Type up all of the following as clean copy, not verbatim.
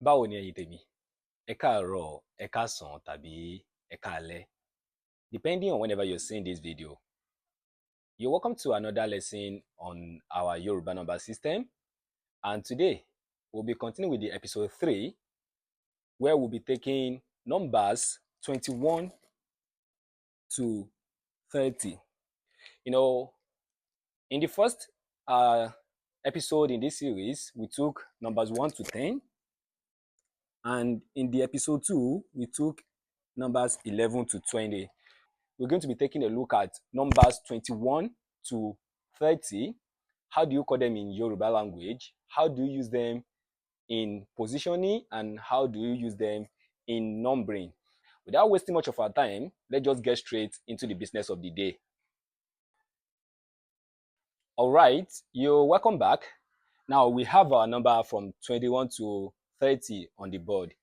Báwo ni ẹ̀yin tèmi? Ẹ káàárọ̀, ẹ káàsán tàbí ẹ káalẹ́. Depending on whenever you're seeing this video. You're welcome to another lesson on our Yoruba number system. And today, we'll be continuing with the episode 3, where we'll be taking numbers 21 to 30. You know, in the first episode in this series, we took numbers 1 to 10. And in the episode 2, we took numbers 11 to 20. We're going to be taking a look at numbers 21 to 30. How do you call them in Yoruba language? How do you use them in positioning? And how do you use them in numbering? Without wasting much of our time, let's just get straight into the business of the day. All right, you're welcome back. Now we have our number from 21 to 30 on the board.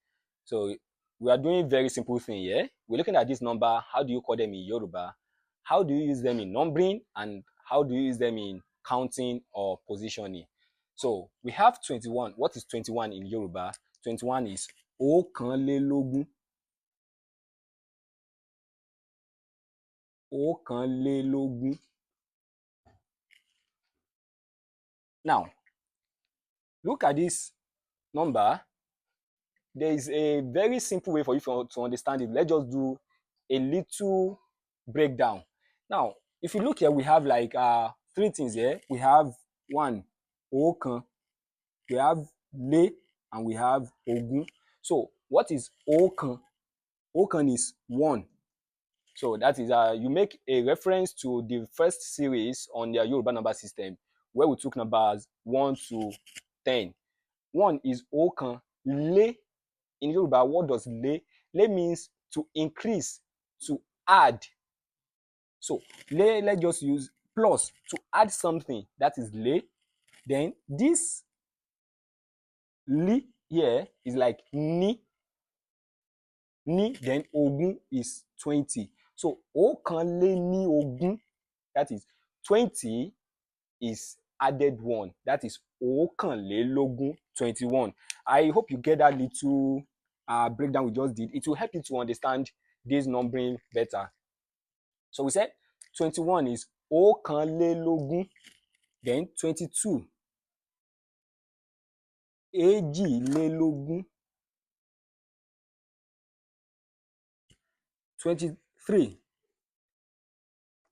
So we are doing a very simple thing here. We're looking at this number. How do you call them in Yoruba? How do you use them in numbering? And how do you use them in counting or positioning? So we have 21. What is 21 in Yoruba? 21 is ọ̀kànlélógún. Ọ̀kànlélógún. Now, look at this number. There is a very simple way for you to understand it. Let's just do a little breakdown. Now, if you look here, we have like three things here. We have one, ọ̀kan, we have lé, and we have ogún. So what is ọ̀kan? Ọ̀kan is 1. So that is you make a reference to the first series on the Yoruba number system, where we took numbers 1 to 10. 1 is ọ̀kan. Lé, in Yoruba, what does lé? Lé means to increase, to add. So lé, let's just use plus to add something. That is lé. Then this li here is like ni. Ni, then ogún is 20. So ọ̀kànléníogún, that is 20 is added 1. That is ọ̀kànlélógún, 21. I hope you get that little breakdown we just did. It will help you to understand this numbering better. So we said 21 is ọ̀kànlélógún, then 22 èjìlélógún, 23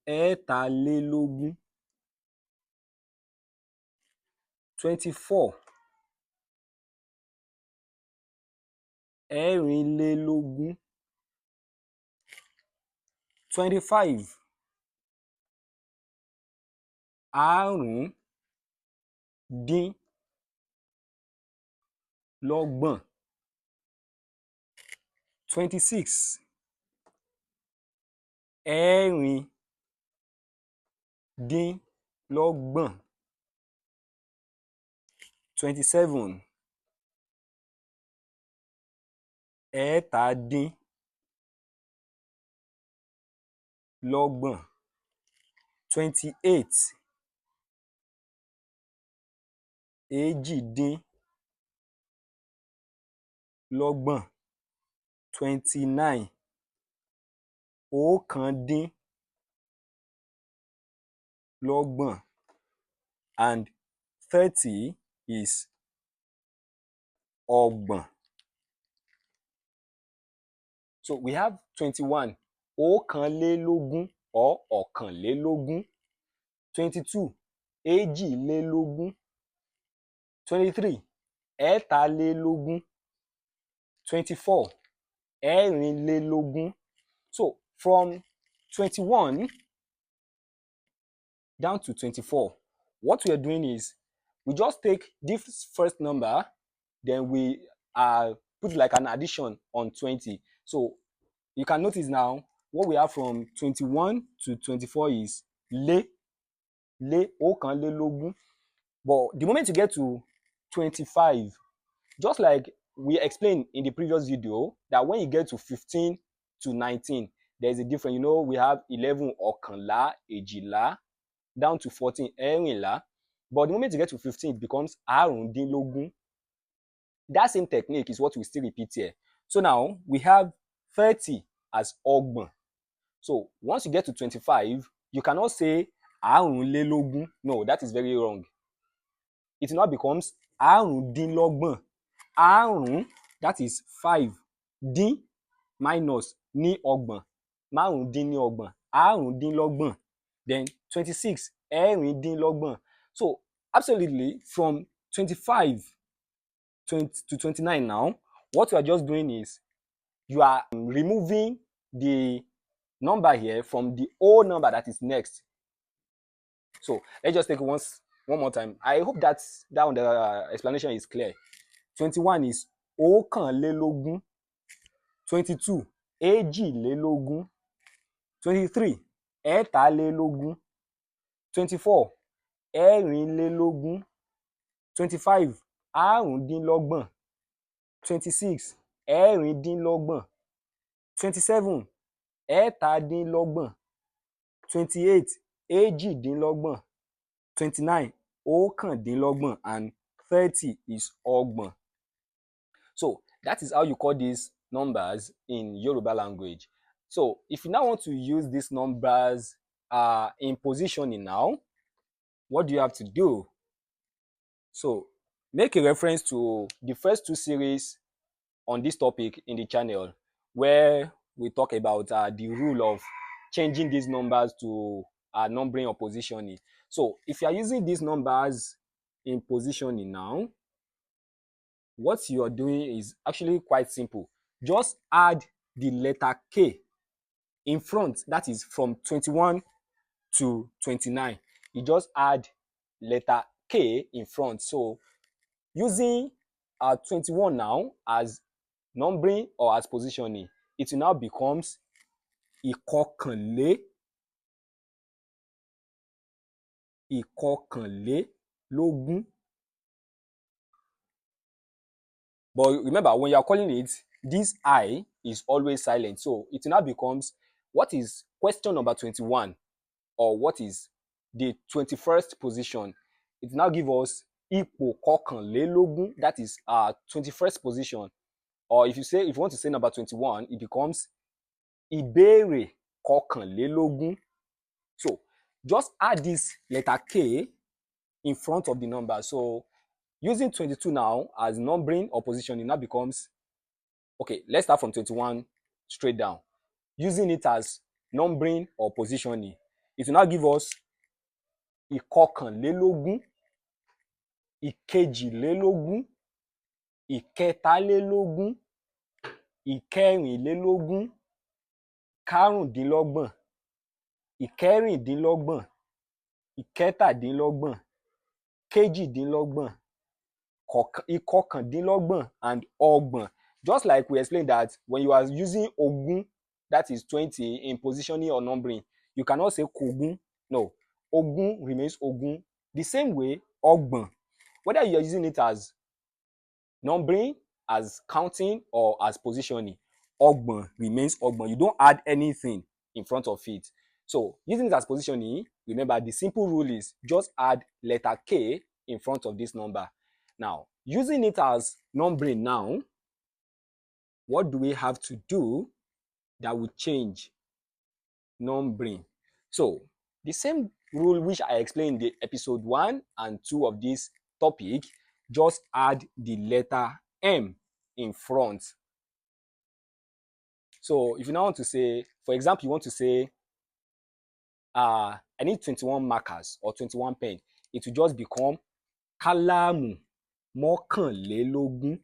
ẹ̀tàlélógún, 24 ẹ̀rìnlélógún, 25 àrúndínlọ́gbọ̀n, 26 ẹ̀rìndínlọ́gbọ̀n, 27 ẹ̀tàdínlọ́gbọ̀n, 28 èjìdínlọ́gbọ̀n, 29 ọ̀kàndínlọ́gbọ̀n, and 30 is ọgbọ̀n. So we have 21, ọ̀kànlélógún or ọ̀kànlélógún, 22, èjìlélógún, 23, ẹ̀tàlélógún, 24, ẹ̀rìnlélógún. So from 21 down to 24, what we are doing is we just take this first number, then we put like an addition on 20. So you can notice now what we have from 21 to 24 is lé, ọ̀kànlélógún. But the moment you get to 25, just like we explained in the previous video, that when you get to 15 to 19, there's a difference. You know, we have 11 ọ̀kànlá, èjìlá, down to 14 ẹ̀rìnlá. But the moment you get to 15, it becomes àrúndínlógún. that same technique is what we still repeat here. So now we have 30 as ọgbọ̀n. So once you get to 25, you cannot say àrùnlélógún. No, that is very wrong. It now becomes àrùndínlọ́gbọ̀n. Àrùn, that is 5. Dín minus ní ọgbọ̀n. Márùndínlọ́gbọ̀n. Àrùndínlọ́gbọ̀n. Then 26, ẹ̀rìndínlọ́gbọ̀n. So absolutely from 25 to 29 now, what you are just doing is you are removing the number here from the whole number that is next. So let's just take one more time. I hope that the explanation is clear. 21 is ọ̀kànlélógún. 22, èjìlélógún. 23, ẹ̀tàlélógún. 24, ẹ̀rìnlélógún. 25, àrùndínlọ́gbọ̀n. 26, ẹ̀rìndínlọ́gbọ̀n. 27, ẹ̀tàdínlọ́gbọ̀n. 28, èjìdínlọ́gbọ̀n. 29, ọ̀kàndínlọ́gbọ̀n. And 30 is ọgbọ̀n. So that is how you call these numbers in Yoruba language. So if you now want to use these numbers in positioning now, what do you have to do? So make a reference to the first 2 series on this topic in the channel, where we talk about the rule of changing these numbers to numbering or positioning. So if you are using these numbers in positioning now, what you are doing is actually quite simple. Just add the letter K in front. That is from 21 to 29. You just add letter K in front. So using 21 now as numbering or as positioning, it now becomes ìkọkànlé. Ìkọkànlélógún. But remember, when you are calling it, this I is always silent. So it now becomes, what is question number 21? Or what is the 21st position? It now gives us ipò kọkànlélógún. That is 21st position. Or if you want to say number 21, it becomes ìbéèrè kọkànlélógún. So just add this letter K in front of the number. So using 22 now as numbering or positioning now becomes, okay, let's start from 21 straight down. Using it as numbering or positioning, it will now give us ìkọkànlélógún, ìkejìlélógún, ìkẹtàlélógún, ìkẹrìnlélógún, karùndínlọ́gbọ̀n, ìkẹrìndínlọ́gbọ̀n, ìkẹtàdínlọ́gbọ̀n, kejìdínlọ́gbọ̀n, ìkọkàndínlọ́gbọ̀n, and ọgbọ̀n. Just like we explained that when you are using ogún, that is 20 in positioning or numbering, you cannot say kògún. No, ogún remains ogún. The same way, ọgbọ̀n, whether you are using it as numbering, as counting, or as positioning, ọgbọ̀n remains ọgbọ̀n. You don't add anything in front of it. So using it as positioning, remember the simple rule is just add letter K in front of this number. Now, using it as numbering now, what do we have to do that will change numbering? So the same rule which I explained in the episode 1 and 2 of this topic, just add the letter M in front. So if you now want to say, for example, you want to say, I need 21 markers or 21 pen, it will just become kálámù mọ́kànlélógún.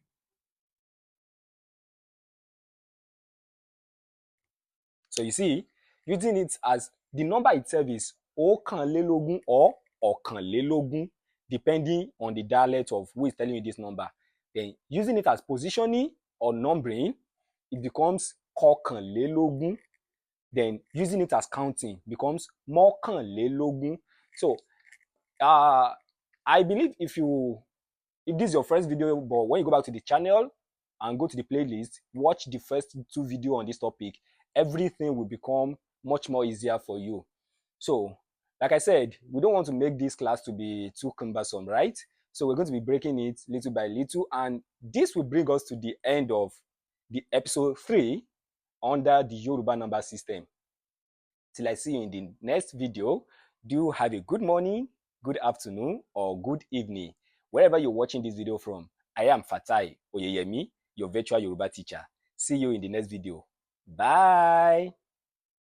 So you see, using it as the number itself is ọ̀kànlélógún or ọ̀kànlélógún, depending on the dialect of who is telling you this number. Then using it as positioning or numbering, it becomes kọkànlélógún. Then using it as counting becomes mọ́kànlélógún. So I believe if this is your first video, but when you go back to the channel and go to the playlist, watch the first 2 videos on this topic, everything will become much more easier for you. So like I said, we don't want to make this class to be too cumbersome, right? So we're going to be breaking it little by little, and this will bring us to the end of the episode 3 under the Yoruba number system. Till I see you in the next video, do have a good morning, good afternoon, or good evening, wherever you're watching this video from. I am Fatai Oyeyemi, your virtual Yoruba teacher. See you in the next video. Bye.